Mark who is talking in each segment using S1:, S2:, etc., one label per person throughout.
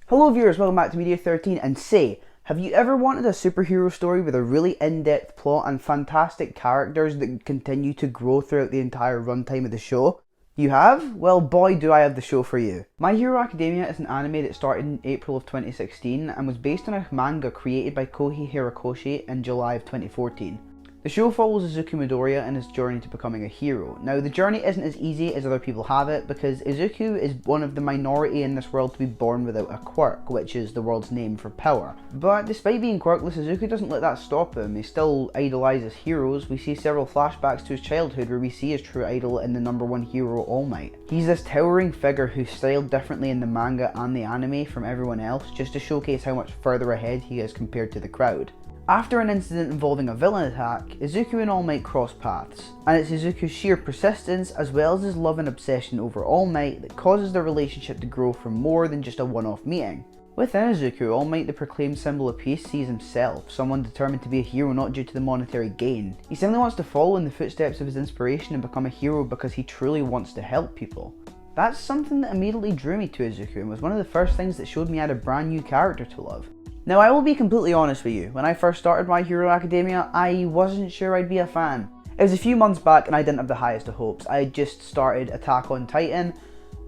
S1: Hello viewers, welcome back to Media13, and say, have you ever wanted a superhero story with a really in-depth plot and fantastic characters that continue to grow throughout the entire runtime of the show? You have? Well, boy do I have the show for you. My Hero Academia is an anime that started in April of 2016 and was based on a manga created by Kohei Horikoshi in July of 2014. The show follows Izuku Midoriya in his journey to becoming a hero. Now, the journey isn't as easy as other people have it, because Izuku is one of the minority in this world to be born without a quirk, which is the world's name for power. But despite being quirkless, Izuku doesn't let that stop him. He still idolizes heroes. We see several flashbacks to his childhood where we see his true idol in the #1 hero, All Might. He's this towering figure who's styled differently in the manga and the anime from everyone else, just to showcase how much further ahead he is compared to the crowd. After an incident involving a villain attack, Izuku and All Might cross paths, and it's Izuku's sheer persistence as well as his love and obsession over All Might that causes their relationship to grow from more than just a one-off meeting. Within Izuku, All Might, the proclaimed symbol of peace, sees himself, someone determined to be a hero not due to the monetary gain. He simply wants to follow in the footsteps of his inspiration and become a hero because he truly wants to help people. That's something that immediately drew me to Izuku and was one of the first things that showed me I had a brand new character to love. Now, I will be completely honest with you, when I first started My Hero Academia, I wasn't sure I'd be a fan. It was a few months back and I didn't have the highest of hopes. I had just started Attack on Titan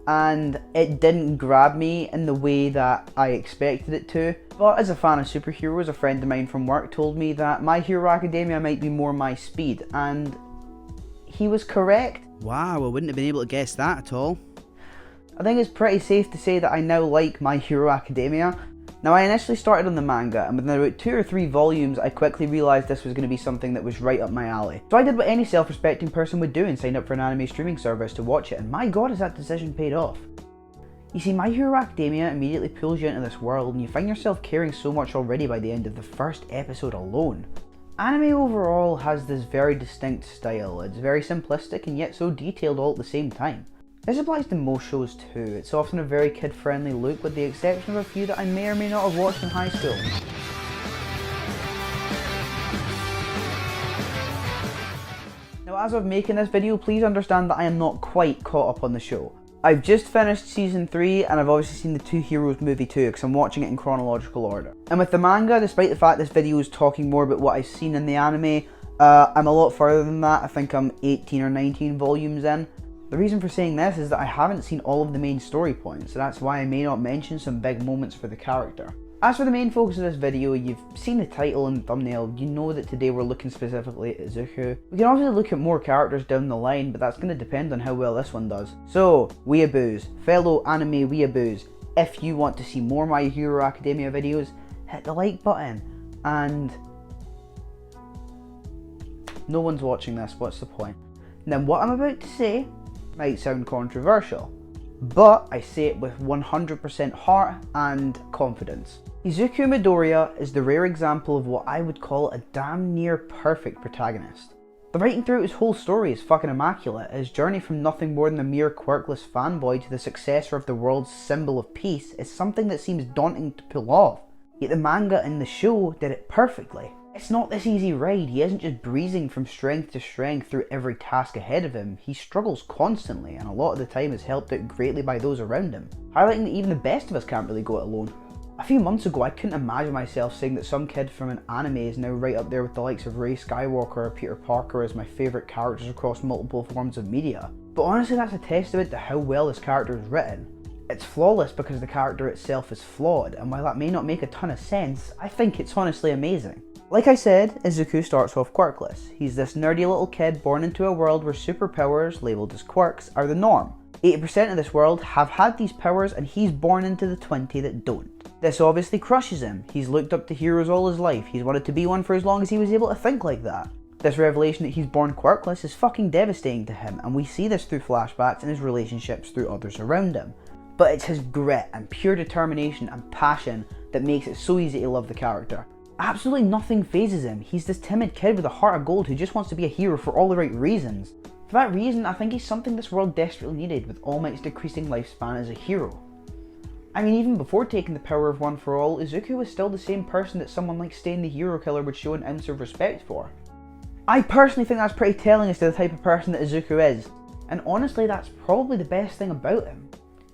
S1: and it didn't grab me in the way that I expected it to. But as a fan of superheroes, a friend of mine from work told me that My Hero Academia might be more my speed, and he was correct.
S2: Wow, I wouldn't have been able to guess that at all.
S1: I think it's pretty safe to say that I now like My Hero Academia. Now, I initially started on the manga, and within about 2 or 3 volumes I quickly realised this was going to be something that was right up my alley. So I did what any self-respecting person would do and signed up for an anime streaming service to watch it, and my god has that decision paid off. You see, My Hero Academia immediately pulls you into this world and you find yourself caring so much already by the end of the first episode alone. Anime overall has this very distinct style. It's very simplistic and yet so detailed all at the same time. This applies to most shows too. It's often a very kid-friendly look, with the exception of a few that I may or may not have watched in high school. Now, as of making this video, please understand that I am not quite caught up on the show. I've just finished season 3 and I've obviously seen the Two Heroes movie too, because I'm watching it in chronological order. And with the manga, despite the fact this video is talking more about what I've seen in the anime, I'm a lot further than that. I think I'm 18 or 19 volumes in. The reason for saying this is that I haven't seen all of the main story points, so that's why I may not mention some big moments for the character. As for the main focus of this video, you've seen the title and thumbnail, you know that today we're looking specifically at Izuku. We can obviously look at more characters down the line, but that's going to depend on how well this one does. So, weeaboos, fellow anime weeaboos, if you want to see more My Hero Academia videos, hit the like button, and no one's watching this, what's the point? And then what I'm about to say might sound controversial, but I say it with 100% heart and confidence. Izuku Midoriya is the rare example of what I would call a damn near perfect protagonist. The writing throughout his whole story is fucking immaculate. His journey from nothing more than a mere quirkless fanboy to the successor of the world's symbol of peace is something that seems daunting to pull off, yet the manga and the show did it perfectly. It's not this easy ride. He isn't just breezing from strength to strength through every task ahead of him. He struggles constantly, and a lot of the time is helped out greatly by those around him, highlighting that even the best of us can't really go it alone. A few months ago I couldn't imagine myself saying that some kid from an anime is now right up there with the likes of Rey Skywalker or Peter Parker as my favourite characters across multiple forms of media. But honestly, that's a testament to how well this character is written. It's flawless because the character itself is flawed, and while that may not make a ton of sense, I think it's honestly amazing. Like I said, Izuku starts off quirkless. He's this nerdy little kid born into a world where superpowers, labelled as quirks, are the norm. 80% of this world have had these powers, and he's born into the 20 that don't. This obviously crushes him. He's looked up to heroes all his life. He's wanted to be one for as long as he was able to think like that. This revelation that he's born quirkless is fucking devastating to him, and we see this through flashbacks and his relationships through others around him. But it's his grit and pure determination and passion that makes it so easy to love the character. Absolutely nothing phases him. He's this timid kid with a heart of gold who just wants to be a hero for all the right reasons. For that reason, I think he's something this world desperately needed, with All Might's decreasing lifespan as a hero. I mean, even before taking the power of One for All, Izuku was still the same person that someone like Stain the Hero Killer would show an ounce of respect for. I personally think that's pretty telling as to the type of person that Izuku is, and honestly that's probably the best thing about him.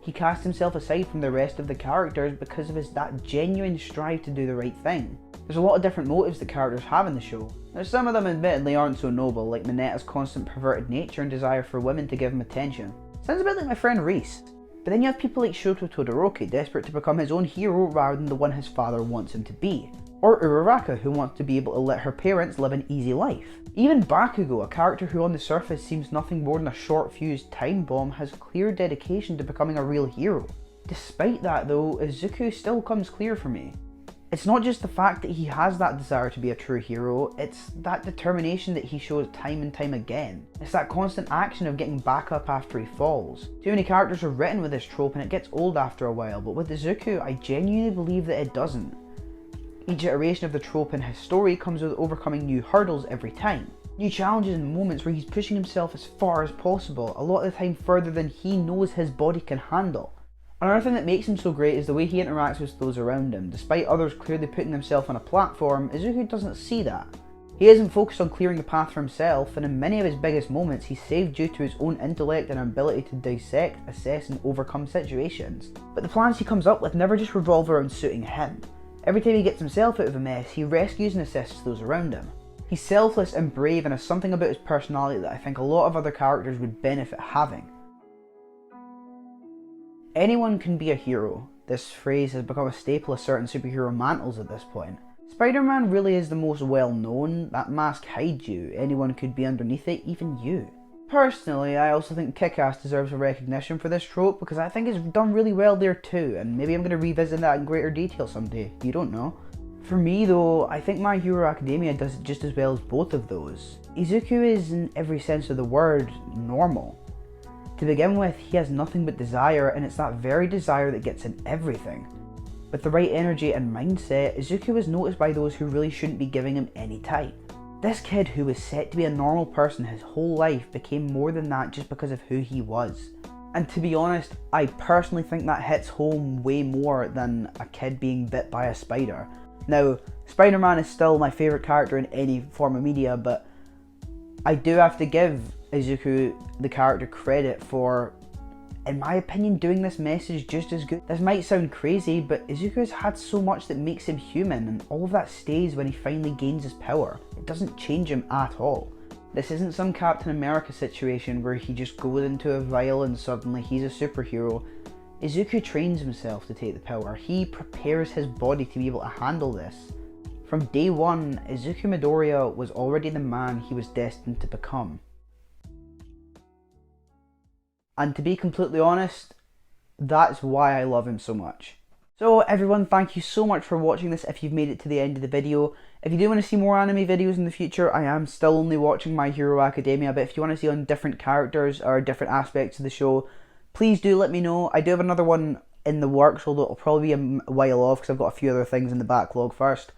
S1: He cast himself aside from the rest of the characters because of that genuine strive to do the right thing. There's a lot of different motives the characters have in the show. Now some of them admittedly aren't so noble, like Mineta's constant perverted nature and desire for women to give him attention. Sounds a bit like my friend Reese. But then you have people like Shoto Todoroki, desperate to become his own hero rather than the one his father wants him to be. Or Uraraka, who wants to be able to let her parents live an easy life. Even Bakugo, a character who on the surface seems nothing more than a short-fused time bomb, has clear dedication to becoming a real hero. Despite that though, Izuku still comes clear for me. It's not just the fact that he has that desire to be a true hero, it's that determination that he shows time and time again. It's that constant action of getting back up after he falls. Too many characters are written with this trope and it gets old after a while, but with Izuku I genuinely believe that it doesn't. Each iteration of the trope in his story comes with overcoming new hurdles every time. New challenges and moments where he's pushing himself as far as possible, a lot of the time further than he knows his body can handle. Another thing that makes him so great is the way he interacts with those around him. Despite others clearly putting themselves on a platform, Izuku doesn't see that. He isn't focused on clearing the path for himself, and in many of his biggest moments he's saved due to his own intellect and ability to dissect, assess and overcome situations. But the plans he comes up with never just revolve around suiting him. Every time he gets himself out of a mess, he rescues and assists those around him. He's selfless and brave and has something about his personality that I think a lot of other characters would benefit having. Anyone can be a hero. This phrase has become a staple of certain superhero mantles at this point. Spider-Man really is the most well known. That mask hides you. Anyone could be underneath it, even you. Personally, I also think Kick-Ass deserves a recognition for this trope because I think it's done really well there too, and maybe I'm going to revisit that in greater detail someday, you don't know. For me though, I think My Hero Academia does it just as well as both of those. Izuku is, in every sense of the word, normal. To begin with, he has nothing but desire, and it's that very desire that gets in everything. With the right energy and mindset, Izuku is noticed by those who really shouldn't be giving him any time. This kid who was set to be a normal person his whole life became more than that just because of who he was. And to be honest, I personally think that hits home way more than a kid being bit by a spider. Now, Spider-Man is still my favourite character in any form of media, but I do have to give Izuku the character credit for, in my opinion, doing this message just as good. This might sound crazy, but Izuku has had so much that makes him human, and all of that stays when he finally gains his power. It doesn't change him at all. This isn't some Captain America situation where he just goes into a vial and suddenly he's a superhero. Izuku trains himself to take the power. He prepares his body to be able to handle this. From day one, Izuku Midoriya was already the man he was destined to become. And to be completely honest, that's why I love him so much. So everyone, thank you so much for watching this if you've made it to the end of the video. If you do want to see more anime videos in the future, I am still only watching My Hero Academia, but if you want to see on different characters or different aspects of the show, please do let me know. I do have another one in the works, although it'll probably be a while off because I've got a few other things in the backlog first.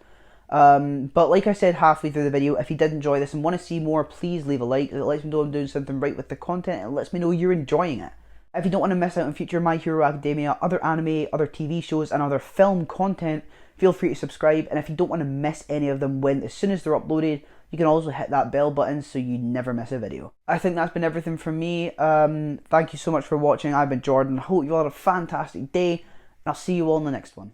S1: But like I said halfway through the video, if you did enjoy this and want to see more, please leave a like. It lets me know I'm doing something right with the content, and it lets me know you're enjoying it. If you don't want to miss out on future My Hero Academia, other anime, other TV shows and other film content, feel free to subscribe, and if you don't want to miss any of them as soon as they're uploaded, you can also hit that bell button so you never miss a video. I think that's been everything from me. Thank you so much for watching. I've been Jordan. I hope you all had a fantastic day, and I'll see you all in the next one.